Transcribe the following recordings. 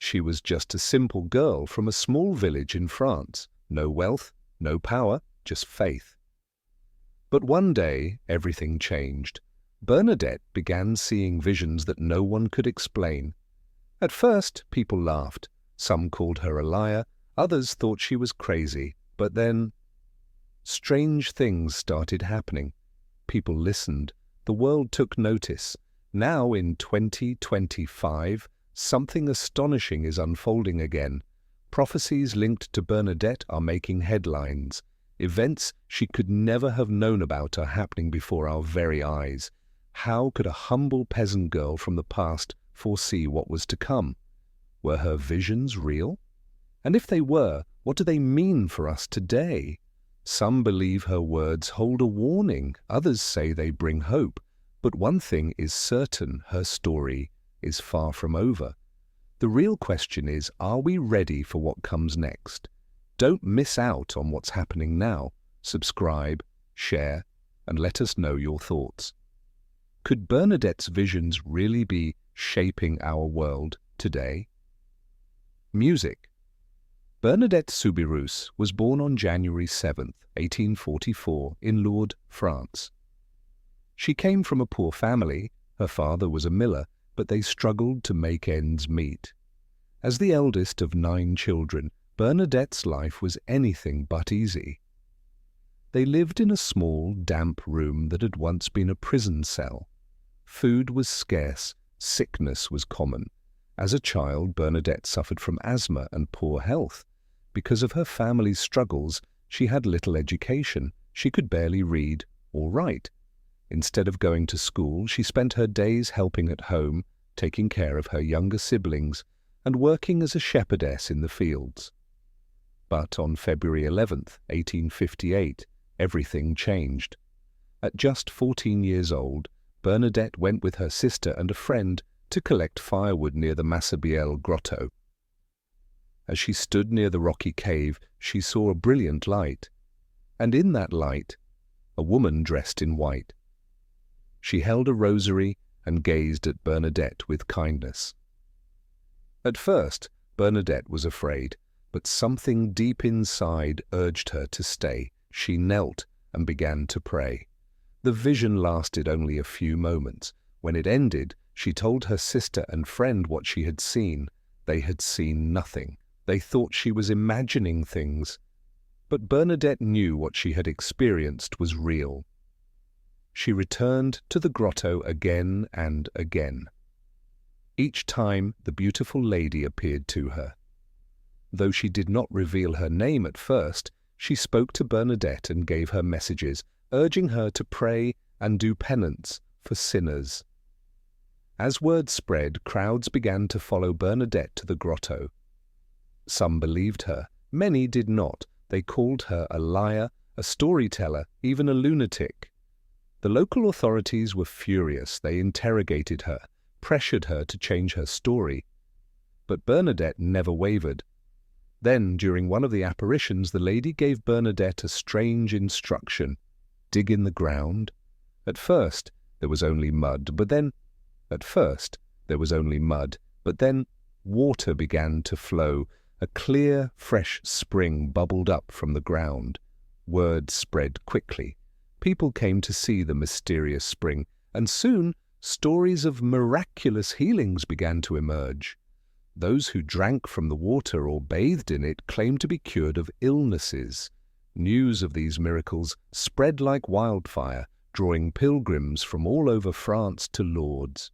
She was just a simple girl from a small village in France. No wealth, no power, just faith. But one day, everything changed. Bernadette began seeing visions that no one could explain. At first, people laughed. Some called her a liar, others thought she was crazy. But then, strange things started happening. People listened. The world took notice. Now, in 2025, something astonishing is unfolding again. Prophecies linked to Bernadette are making headlines. Events she could never have known about are happening before our very eyes. How could a humble peasant girl from the past foresee what was to come? Were her visions real? And if they were, what do they mean for us today? Some believe her words hold a warning, others say they bring hope. But one thing is certain, her story is far from over. The real question is, are we ready for what comes next? Don't miss out on what's happening now. Subscribe, share, and let us know your thoughts. Could Bernadette's visions really be shaping our world today? Music. Bernadette Soubirous was born on January 7, 1844, in Lourdes, France. She came from a poor family. Her father was a miller, but they struggled to make ends meet. As the eldest of 9 children, Bernadette's life was anything but easy. They lived in a small, damp room that had once been a prison cell. Food was scarce, sickness was common. As a child, Bernadette suffered from asthma and poor health. Because of her family's struggles, she had little education. She could barely read or write. Instead of going to school, she spent her days helping at home, taking care of her younger siblings, and working as a shepherdess in the fields. But on February 11, 1858, everything changed. At just 14 years old, Bernadette went with her sister and a friend to collect firewood near the Massabielle grotto. As she stood near the rocky cave, she saw a brilliant light, and in that light, a woman dressed in white. She held a rosary and gazed at Bernadette with kindness. At first, Bernadette was afraid, but something deep inside urged her to stay. She knelt and began to pray. The vision lasted only a few moments. When it ended, she told her sister and friend what she had seen. They had seen nothing. They thought she was imagining things. But Bernadette knew what she had experienced was real. She returned to the grotto again and again. Each time, the beautiful lady appeared to her. Though she did not reveal her name at first, she spoke to Bernadette and gave her messages, urging her to pray and do penance for sinners. As word spread, crowds began to follow Bernadette to the grotto. Some believed her, many did not. They called her a liar, a storyteller, even a lunatic. The local authorities were furious. They interrogated her, pressured her to change her story. But Bernadette never wavered. Then, during one of the apparitions, the lady gave Bernadette a strange instruction: dig in the ground. At first, there was only mud, but then water began to flow. A clear, fresh spring bubbled up from the ground. Word spread quickly. People came to see the mysterious spring, and soon stories of miraculous healings began to emerge. Those who drank from the water or bathed in it claimed to be cured of illnesses. News of these miracles spread like wildfire, drawing pilgrims from all over France to Lourdes.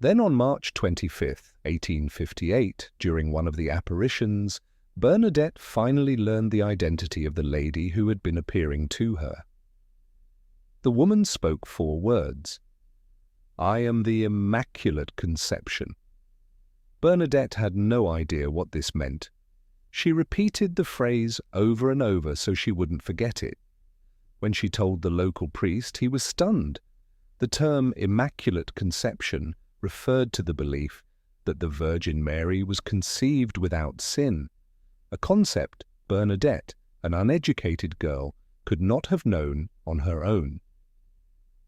Then on March 25, 1858, during one of the apparitions, Bernadette finally learned the identity of the lady who had been appearing to her. The woman spoke 4 words: "I am the Immaculate Conception." Bernadette had no idea what this meant. She repeated the phrase over and over so she wouldn't forget it. When she told the local priest, he was stunned. The term Immaculate Conception referred to the belief that the Virgin Mary was conceived without sin, a concept Bernadette, an uneducated girl, could not have known on her own.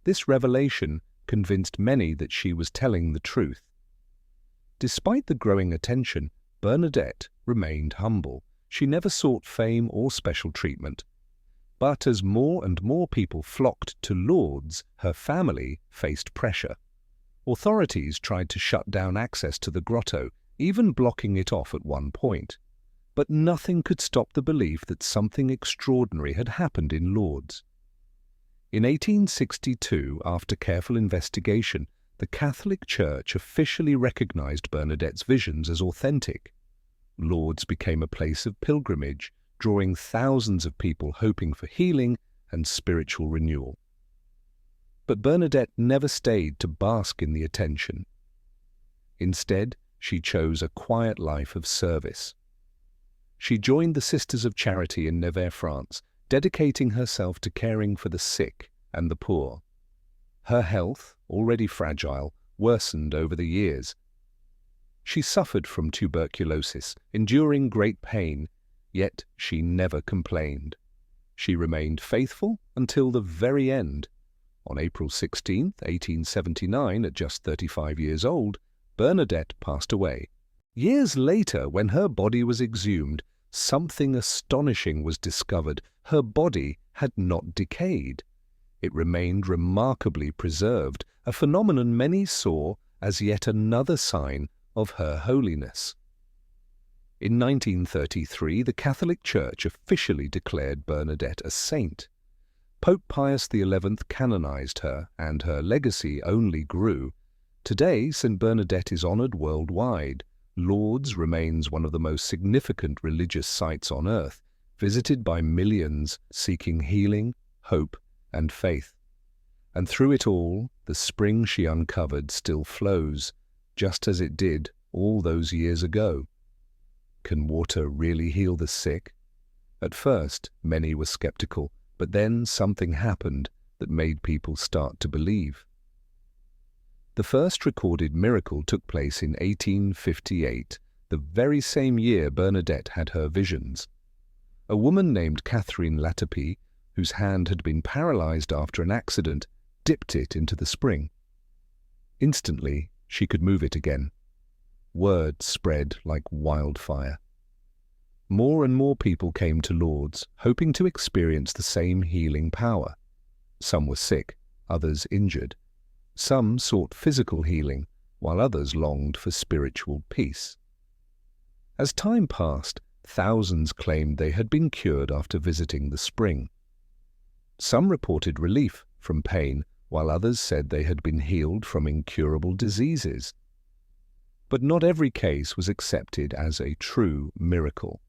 This revelation convinced many that she was telling the truth. Despite the growing attention, Bernadette remained humble. She never sought fame or special treatment. But as more and more people flocked to Lourdes, her family faced pressure. Authorities tried to shut down access to the grotto, even blocking it off at one point. But nothing could stop the belief that something extraordinary had happened in Lourdes. In 1862, after careful investigation, the Catholic Church officially recognized Bernadette's visions as authentic. Lourdes became a place of pilgrimage, drawing thousands of people hoping for healing and spiritual renewal. But Bernadette never stayed to bask in the attention. Instead, she chose a quiet life of service. She joined the Sisters of Charity in Nevers, France, dedicating herself to caring for the sick and the poor. Her health, already fragile, worsened over the years. She suffered from tuberculosis, enduring great pain, yet she never complained. She remained faithful until the very end. On April 16, 1879, at just 35 years old, Bernadette passed away. Years later, when her body was exhumed, something astonishing was discovered. Her body had not decayed. It remained remarkably preserved, a phenomenon many saw as yet another sign of her holiness. In 1933, the Catholic Church officially declared Bernadette a saint. Pope Pius XI canonized her, and her legacy only grew. Today, St. Bernadette is honored worldwide. Lourdes remains one of the most significant religious sites on earth, visited by millions seeking healing, hope, and faith. And through it all, the spring she uncovered still flows, just as it did all those years ago. Can water really heal the sick? At first, many were skeptical, but then something happened that made people start to believe. The first recorded miracle took place in 1858, the very same year Bernadette had her visions. A woman named Catherine Latapie, whose hand had been paralyzed after an accident, dipped it into the spring. Instantly, she could move it again. Word spread like wildfire. More and more people came to Lourdes, hoping to experience the same healing power. Some were sick, others injured. Some sought physical healing, while others longed for spiritual peace. As time passed, thousands claimed they had been cured after visiting the spring. Some reported relief from pain, while others said they had been healed from incurable diseases. But not every case was accepted as a true miracle.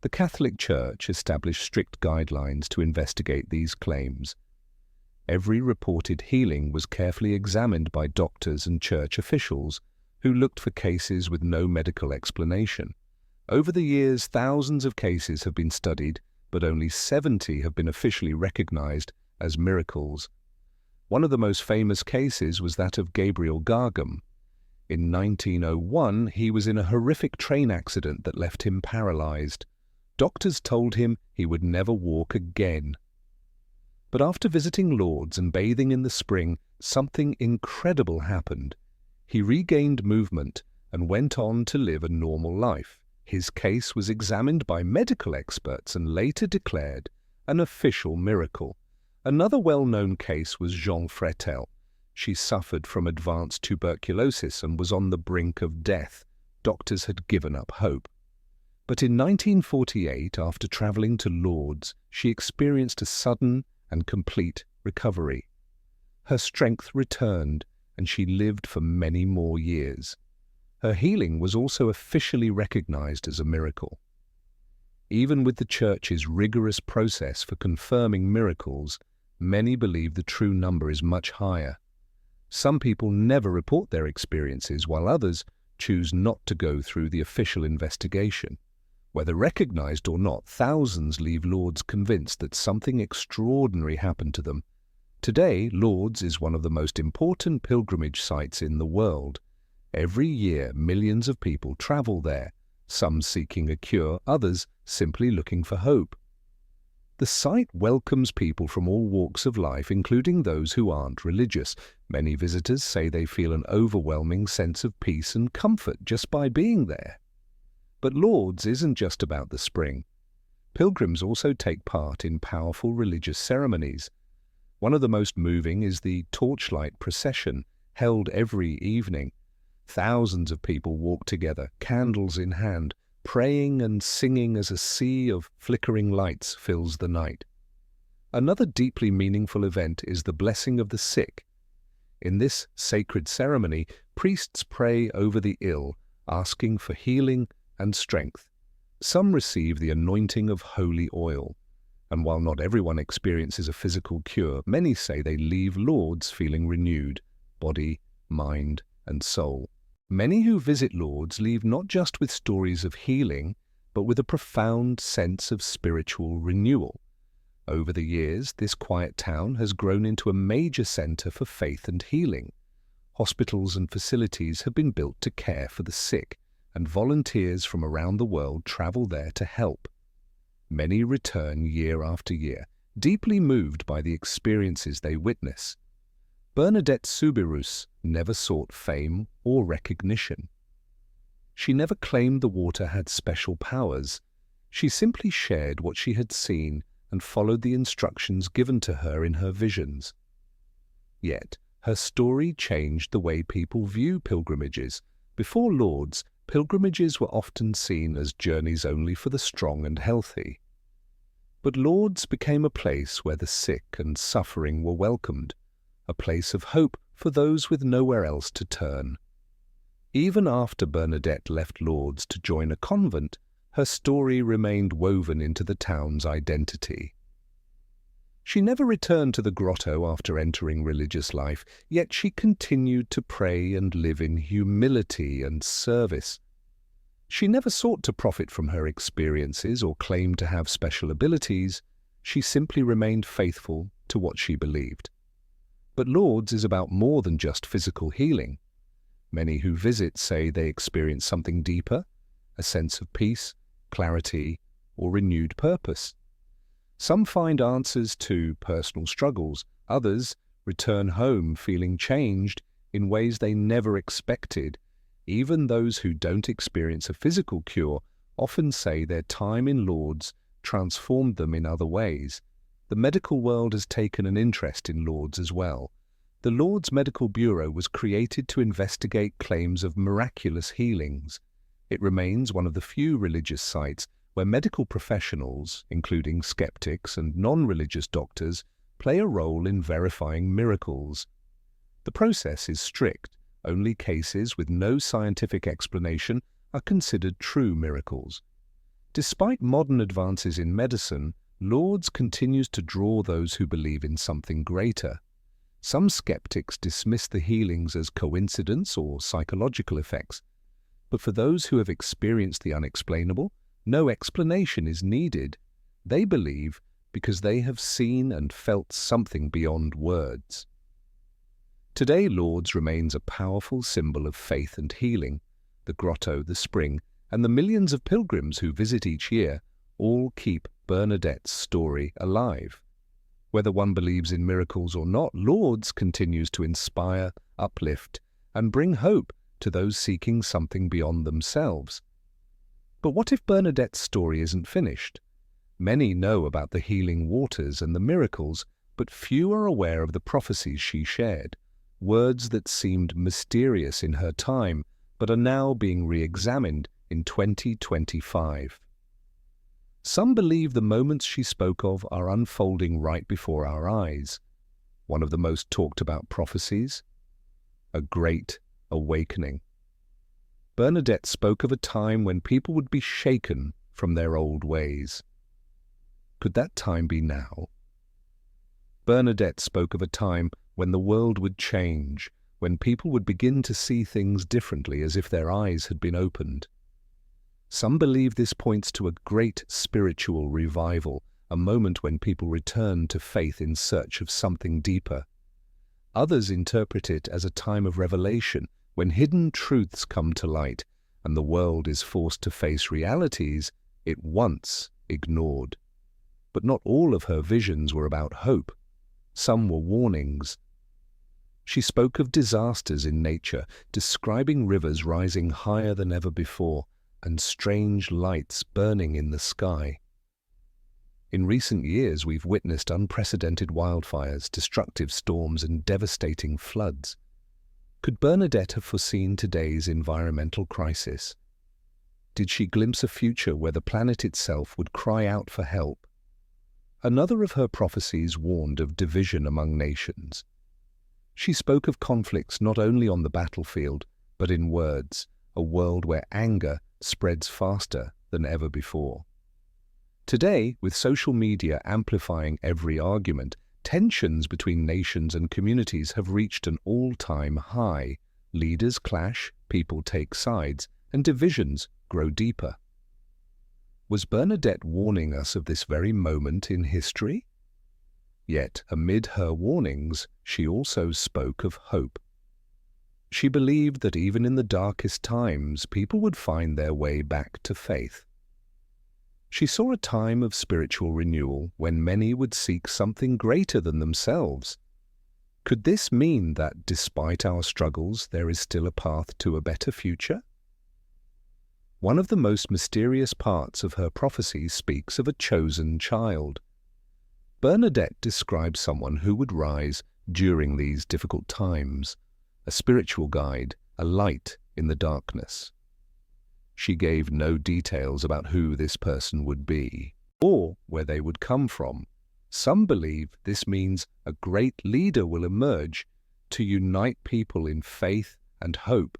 The Catholic Church established strict guidelines to investigate these claims. Every reported healing was carefully examined by doctors and church officials who looked for cases with no medical explanation. Over the years, thousands of cases have been studied, but only 70 have been officially recognized as miracles. One of the most famous cases was that of Gabriel Gargam. In 1901, he was in a horrific train accident that left him paralyzed. Doctors told him he would never walk again. But after visiting Lourdes and bathing in the spring, something incredible happened. He regained movement and went on to live a normal life. His case was examined by medical experts and later declared an official miracle. Another well-known case was Jean Fretel. She suffered from advanced tuberculosis and was on the brink of death. Doctors had given up hope. But in 1948, after traveling to Lourdes, she experienced a sudden and complete recovery. Her strength returned, and she lived for many more years. Her healing was also officially recognized as a miracle. Even with the Church's rigorous process for confirming miracles, many believe the true number is much higher. Some people never report their experiences, while others choose not to go through the official investigation. Whether recognized or not, thousands leave Lourdes convinced that something extraordinary happened to them. Today, Lourdes is one of the most important pilgrimage sites in the world. Every year, millions of people travel there, some seeking a cure, others simply looking for hope. The site welcomes people from all walks of life, including those who aren't religious. Many visitors say they feel an overwhelming sense of peace and comfort just by being there. But Lourdes isn't just about the spring. Pilgrims also take part in powerful religious ceremonies. One of the most moving is the torchlight procession, held every evening. Thousands of people walk together, candles in hand, praying and singing as a sea of flickering lights fills the night. Another deeply meaningful event is the blessing of the sick. In this sacred ceremony, priests pray over the ill, asking for healing and strength. Some receive the anointing of holy oil, and while not everyone experiences a physical cure, many say they leave Lourdes feeling renewed, body, mind, and soul. Many who visit Lourdes leave not just with stories of healing, but with a profound sense of spiritual renewal. Over the years, this quiet town has grown into a major center for faith and healing. Hospitals and facilities have been built to care for the sick, and volunteers from around the world travel there to help. Many return year after year, deeply moved by the experiences they witness. Bernadette Soubirous never sought fame or recognition. She never claimed the water had special powers. She simply shared what she had seen and followed the instructions given to her in her visions. Yet, her story changed the way people view pilgrimages. Before Lourdes, pilgrimages were often seen as journeys only for the strong and healthy. But Lourdes became a place where the sick and suffering were welcomed, a place of hope for those with nowhere else to turn. Even after Bernadette left Lourdes to join a convent, her story remained woven into the town's identity. She never returned to the grotto after entering religious life, yet she continued to pray and live in humility and service. She never sought to profit from her experiences or claimed to have special abilities. She simply remained faithful to what she believed. But Lourdes is about more than just physical healing. Many who visit say they experience something deeper, a sense of peace, clarity, or renewed purpose. Some find answers to personal struggles. Others return home feeling changed in ways they never expected. Even those who don't experience a physical cure often say their time in Lourdes transformed them in other ways. The medical world has taken an interest in Lourdes as well. The Lourdes Medical Bureau was created to investigate claims of miraculous healings. It remains one of the few religious sites where medical professionals, including skeptics and non-religious doctors, play a role in verifying miracles. The process is strict. Only cases with no scientific explanation are considered true miracles. Despite modern advances in medicine, Lourdes continues to draw those who believe in something greater. Some skeptics dismiss the healings as coincidence or psychological effects. But for those who have experienced the unexplainable, no explanation is needed. They believe because they have seen and felt something beyond words. Today, Lourdes remains a powerful symbol of faith and healing. The grotto, the spring, and the millions of pilgrims who visit each year all keep Bernadette's story alive. Whether one believes in miracles or not, Lourdes continues to inspire, uplift, and bring hope to those seeking something beyond themselves. But what if Bernadette's story isn't finished? Many know about the healing waters and the miracles, but few are aware of the prophecies she shared, words that seemed mysterious in her time, but are now being re-examined in 2025. Some believe the moments she spoke of are unfolding right before our eyes. One of the most talked about prophecies, a great awakening. Bernadette spoke of a time when people would be shaken from their old ways. Could that time be now? Bernadette spoke of a time when the world would change, when people would begin to see things differently as if their eyes had been opened. Some believe this points to a great spiritual revival, a moment when people return to faith in search of something deeper. Others interpret it as a time of revelation, when hidden truths come to light and the world is forced to face realities it once ignored. But not all of her visions were about hope. Some were warnings. She spoke of disasters in nature, describing rivers rising higher than ever before and strange lights burning in the sky. In recent years, we've witnessed unprecedented wildfires, destructive storms, and devastating floods. Could Bernadette have foreseen today's environmental crisis? Did she glimpse a future where the planet itself would cry out for help? Another of her prophecies warned of division among nations. She spoke of conflicts not only on the battlefield, but in words, a world where anger spreads faster than ever before. Today, with social media amplifying every argument, tensions between nations and communities have reached an all-time high. Leaders clash, people take sides, and divisions grow deeper. Was Bernadette warning us of this very moment in history? Yet, amid her warnings, she also spoke of hope. She believed that even in the darkest times, people would find their way back to faith. She saw a time of spiritual renewal when many would seek something greater than themselves. Could this mean that, despite our struggles, there is still a path to a better future? One of the most mysterious parts of her prophecy speaks of a chosen child. Bernadette describes someone who would rise during these difficult times, a spiritual guide, a light in the darkness. She gave no details about who this person would be or where they would come from. Some believe this means a great leader will emerge to unite people in faith and hope.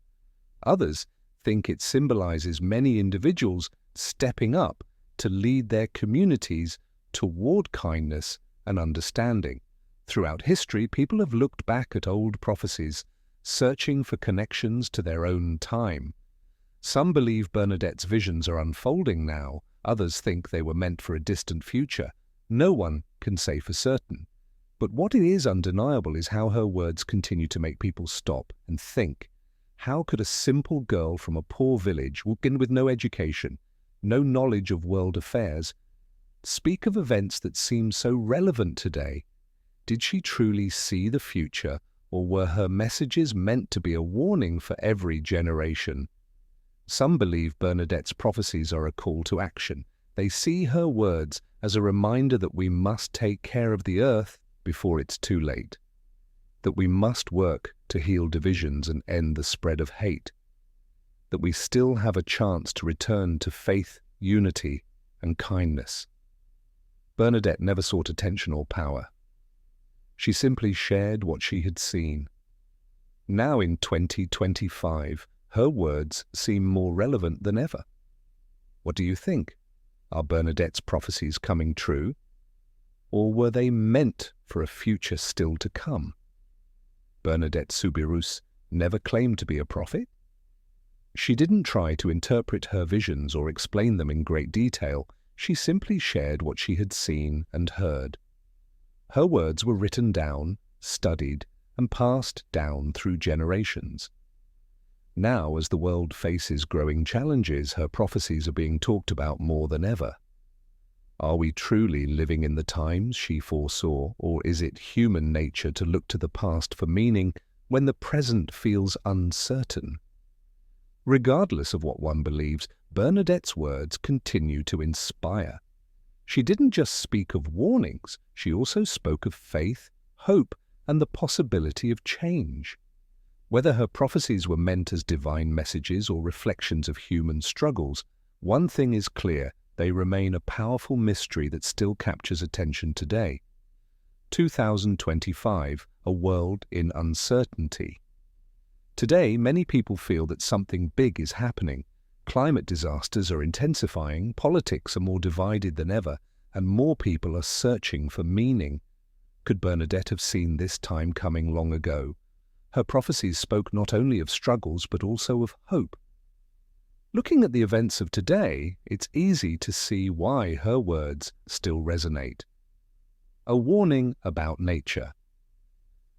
Others think it symbolizes many individuals stepping up to lead their communities toward kindness and understanding. Throughout history, people have looked back at old prophecies, searching for connections to their own time. Some believe Bernadette's visions are unfolding now, others think they were meant for a distant future. No one can say for certain. But what is undeniable is how her words continue to make people stop and think. How could a simple girl from a poor village, walking with no education, no knowledge of world affairs, speak of events that seem so relevant today? Did she truly see the future, or were her messages meant to be a warning for every generation? Some believe Bernadette's prophecies are a call to action. They see her words as a reminder that we must take care of the earth before it's too late, that we must work to heal divisions and end the spread of hate, that we still have a chance to return to faith, unity, and kindness. Bernadette never sought attention or power. She simply shared what she had seen. Now in 2025, her words seem more relevant than ever. What do you think? Are Bernadette's prophecies coming true? Or were they meant for a future still to come? Bernadette Soubirous never claimed to be a prophet. She didn't try to interpret her visions or explain them in great detail. She simply shared what she had seen and heard. Her words were written down, studied, and passed down through generations. Now, as the world faces growing challenges, her prophecies are being talked about more than ever. Are we truly living in the times she foresaw, or is it human nature to look to the past for meaning when the present feels uncertain? Regardless of what one believes, Bernadette's words continue to inspire. She didn't just speak of warnings, she also spoke of faith, hope, and the possibility of change. Whether her prophecies were meant as divine messages or reflections of human struggles, one thing is clear: they remain a powerful mystery that still captures attention today. 2025, a world in uncertainty. Today, many people feel that something big is happening. Climate disasters are intensifying, politics are more divided than ever, and more people are searching for meaning. Could Bernadette have seen this time coming long ago? Her prophecies spoke not only of struggles but also of hope. Looking at the events of today, it's easy to see why her words still resonate. A warning about nature.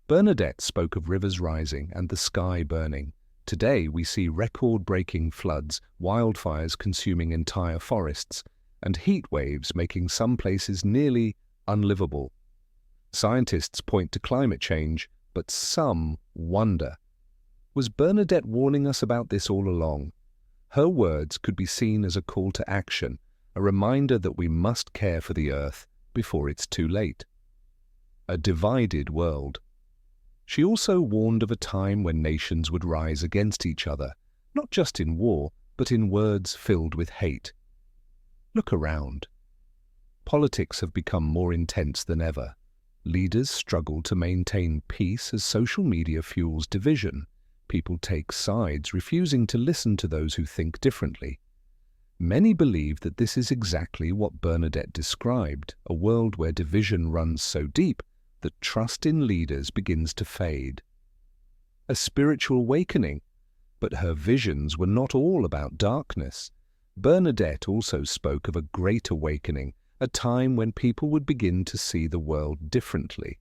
Bernadette spoke of rivers rising and the sky burning. Today we see record-breaking floods, wildfires consuming entire forests, and heat waves making some places nearly unlivable. Scientists point to climate change, but some wonder. Was Bernadette warning us about this all along? Her words could be seen as a call to action, a reminder that we must care for the earth before it's too late. A divided world. She also warned of a time when nations would rise against each other, not just in war, but in words filled with hate. Look around. Politics have become more intense than ever. Leaders struggle to maintain peace as social media fuels division. People take sides, refusing to listen to those who think differently. Many believe that this is exactly what Bernadette described, a world where division runs so deep that trust in leaders begins to fade. A spiritual awakening, but her visions were not all about darkness. Bernadette also spoke of a great awakening, a time when people would begin to see the world differently.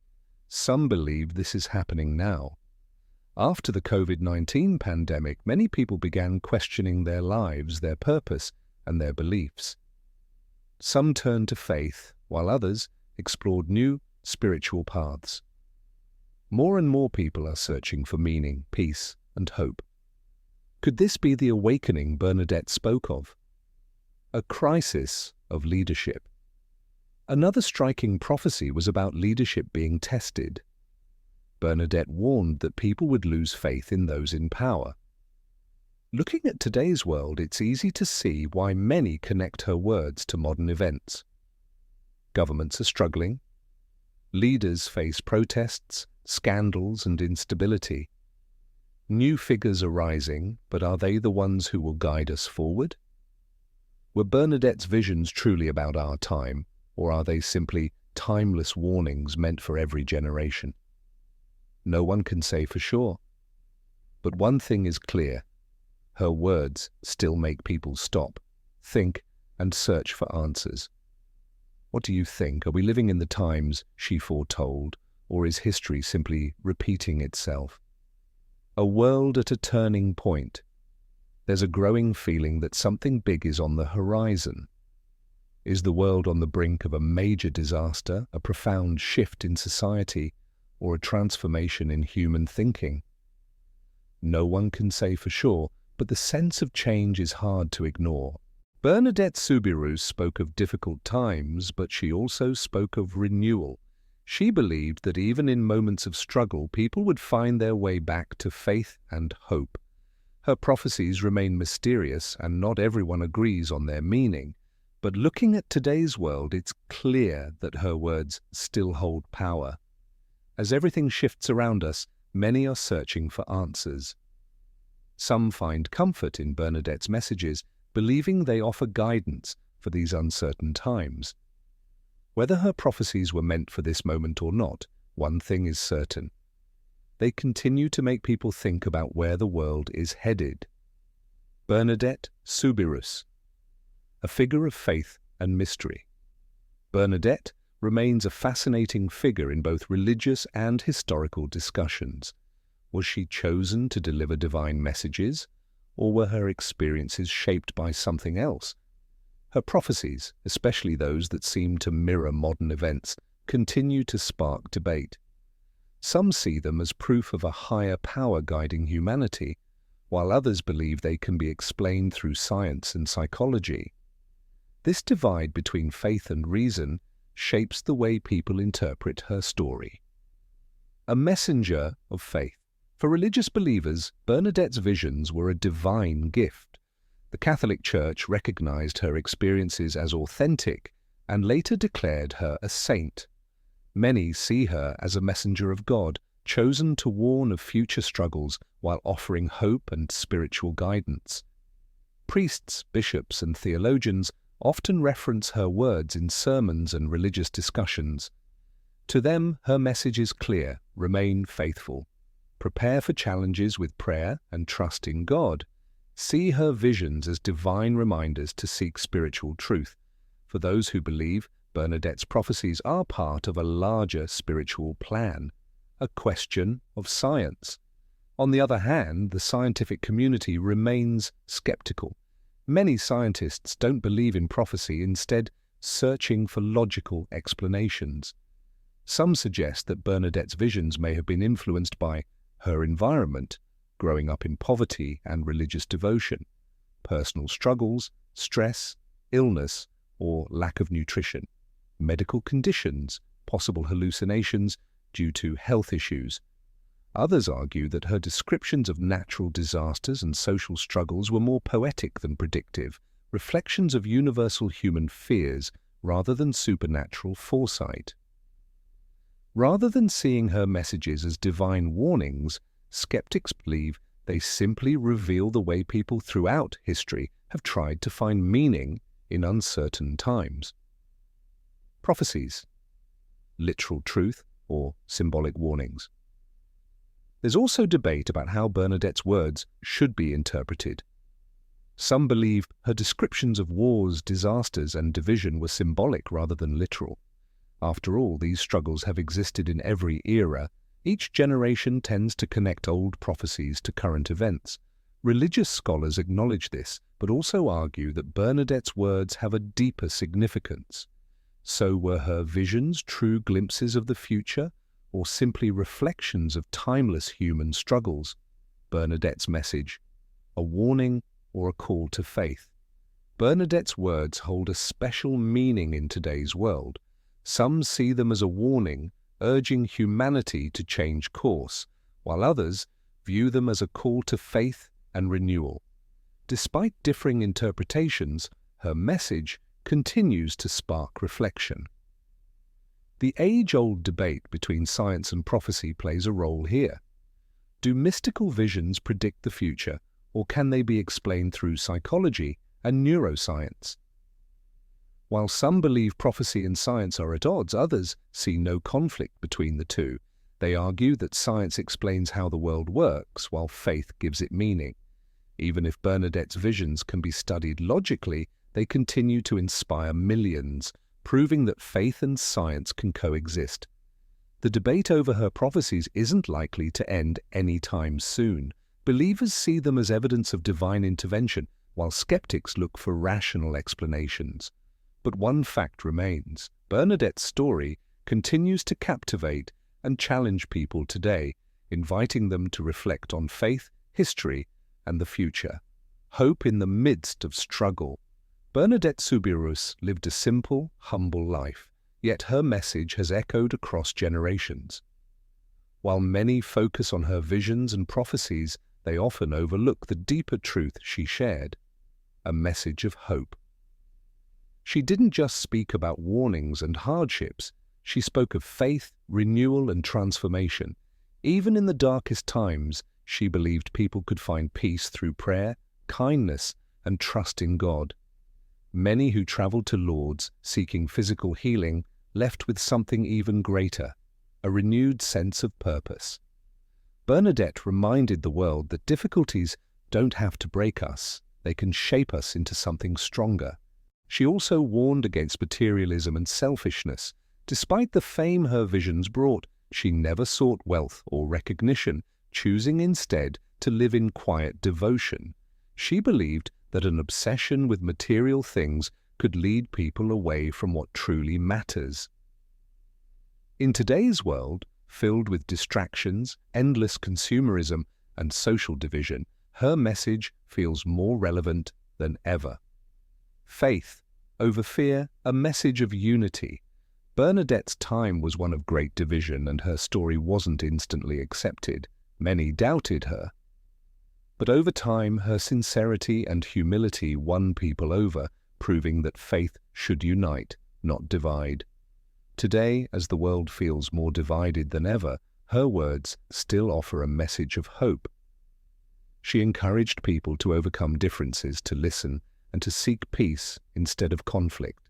Some believe this is happening now. After the COVID-19 pandemic, many people began questioning their lives, their purpose, and their beliefs. Some turned to faith, while others explored new spiritual paths. More and more people are searching for meaning, peace, and hope. Could this be the awakening Bernadette spoke of? A crisis of leadership. Another striking prophecy was about leadership being tested. Bernadette warned that people would lose faith in those in power. Looking at today's world, it's easy to see why many connect her words to modern events. Governments are struggling. Leaders face protests, scandals, and instability. New figures are rising, but are they the ones who will guide us forward? Were Bernadette's visions truly about our time, or are they simply timeless warnings meant for every generation? No one can say for sure. But one thing is clear. Her words still make people stop, think, and search for answers. What do you think? Are we living in the times she foretold, or is history simply repeating itself? A world at a turning point. There's a growing feeling that something big is on the horizon. Is the world on the brink of a major disaster, a profound shift in society, or a transformation in human thinking? No one can say for sure, but the sense of change is hard to ignore. Bernadette Soubirous spoke of difficult times, but she also spoke of renewal. She believed that even in moments of struggle, people would find their way back to faith and hope. Her prophecies remain mysterious, and not everyone agrees on their meaning. But looking at today's world, it's clear that her words still hold power. As everything shifts around us, many are searching for answers. Some find comfort in Bernadette's messages, believing they offer guidance for these uncertain times. Whether her prophecies were meant for this moment or not, one thing is certain. They continue to make people think about where the world is headed. Bernadette Soubirous, a figure of faith and mystery. Bernadette remains a fascinating figure in both religious and historical discussions. Was she chosen to deliver divine messages, or were her experiences shaped by something else? Her prophecies, especially those that seem to mirror modern events, continue to spark debate. Some see them as proof of a higher power guiding humanity, while others believe they can be explained through science and psychology. This divide between faith and reason shapes the way people interpret her story. A messenger of faith. For religious believers, Bernadette's visions were a divine gift. The Catholic Church recognized her experiences as authentic and later declared her a saint. Many see her as a messenger of God, chosen to warn of future struggles while offering hope and spiritual guidance. Priests, bishops, and theologians often reference her words in sermons and religious discussions. To them, her message is clear: remain faithful. Prepare for challenges with prayer and trust in God. See her visions as divine reminders to seek spiritual truth. For those who believe, Bernadette's prophecies are part of a larger spiritual plan, a question of science. On the other hand, the scientific community remains skeptical. Many scientists don't believe in prophecy, instead searching for logical explanations. Some suggest that Bernadette's visions may have been influenced by her environment, growing up in poverty and religious devotion, personal struggles, stress, illness, or lack of nutrition, medical conditions, possible hallucinations due to health issues. Others argue that her descriptions of natural disasters and social struggles were more poetic than predictive, reflections of universal human fears rather than supernatural foresight. Rather than seeing her messages as divine warnings, skeptics believe they simply reveal the way people throughout history have tried to find meaning in uncertain times. Prophecies, literal truth or symbolic warnings. There's also debate about how Bernadette's words should be interpreted. Some believe her descriptions of wars, disasters, and division were symbolic rather than literal. After all, these struggles have existed in every era. Each generation tends to connect old prophecies to current events. Religious scholars acknowledge this, but also argue that Bernadette's words have a deeper significance. So were her visions true glimpses of the future, or simply reflections of timeless human struggles? Bernadette's message, a warning or a call to faith? Bernadette's words hold a special meaning in today's world. Some see them as a warning, urging humanity to change course, while others view them as a call to faith and renewal. Despite differing interpretations, her message continues to spark reflection. The age-old debate between science and prophecy plays a role here. Do mystical visions predict the future, or can they be explained through psychology and neuroscience? While some believe prophecy and science are at odds, others see no conflict between the two. They argue that science explains how the world works, while faith gives it meaning. Even if Bernadette's visions can be studied logically, they continue to inspire millions, proving that faith and science can coexist. The debate over her prophecies isn't likely to end anytime soon. Believers see them as evidence of divine intervention, while skeptics look for rational explanations. But one fact remains: Bernadette's story continues to captivate and challenge people today, inviting them to reflect on faith, history, and the future. Hope in the midst of struggle. Bernadette Soubirous lived a simple, humble life, yet her message has echoed across generations. While many focus on her visions and prophecies, they often overlook the deeper truth she shared, a message of hope. She didn't just speak about warnings and hardships, she spoke of faith, renewal, and transformation. Even in the darkest times, she believed people could find peace through prayer, kindness, and trust in God. Many who traveled to Lourdes seeking physical healing left with something even greater, a renewed sense of purpose. Bernadette reminded the world that difficulties don't have to break us, they can shape us into something stronger. She also warned against materialism and selfishness. Despite the fame her visions brought, she never sought wealth or recognition, choosing instead to live in quiet devotion. She believed that an obsession with material things could lead people away from what truly matters. In today's world, filled with distractions, endless consumerism, and social division, her message feels more relevant than ever. Faith over fear, a message of unity. Bernadette's time was one of great division, and her story wasn't instantly accepted. Many doubted her. But over time, her sincerity and humility won people over, proving that faith should unite, not divide. Today, as the world feels more divided than ever, her words still offer a message of hope. She encouraged people to overcome differences, to listen, and to seek peace instead of conflict.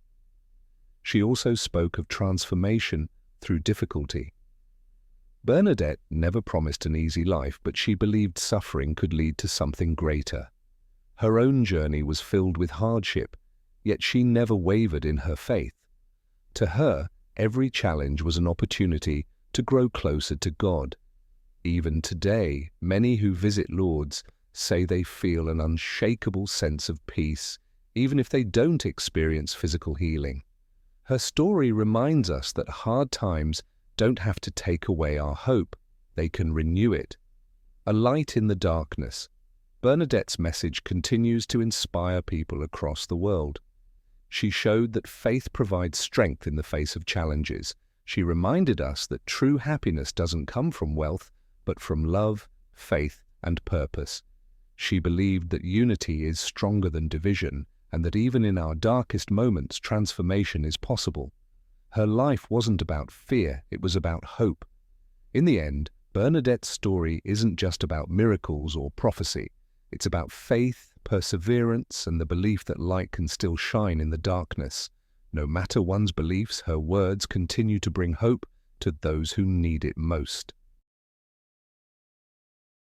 She also spoke of transformation through difficulty. Bernadette never promised an easy life, but she believed suffering could lead to something greater. Her own journey was filled with hardship, yet she never wavered in her faith. To her, every challenge was an opportunity to grow closer to God. Even today, many who visit Lourdes say they feel an unshakable sense of peace, even if they don't experience physical healing. Her story reminds us that hard times don't have to take away our hope. They can renew it. A light in the darkness. Bernadette's message continues to inspire people across the world. She showed that faith provides strength in the face of challenges. She reminded us that true happiness doesn't come from wealth, but from love, faith, and purpose. She believed that unity is stronger than division, and that even in our darkest moments, transformation is possible. Her life wasn't about fear, it was about hope. In the end, Bernadette's story isn't just about miracles or prophecy. It's about faith, perseverance, and the belief that light can still shine in the darkness. No matter one's beliefs, her words continue to bring hope to those who need it most.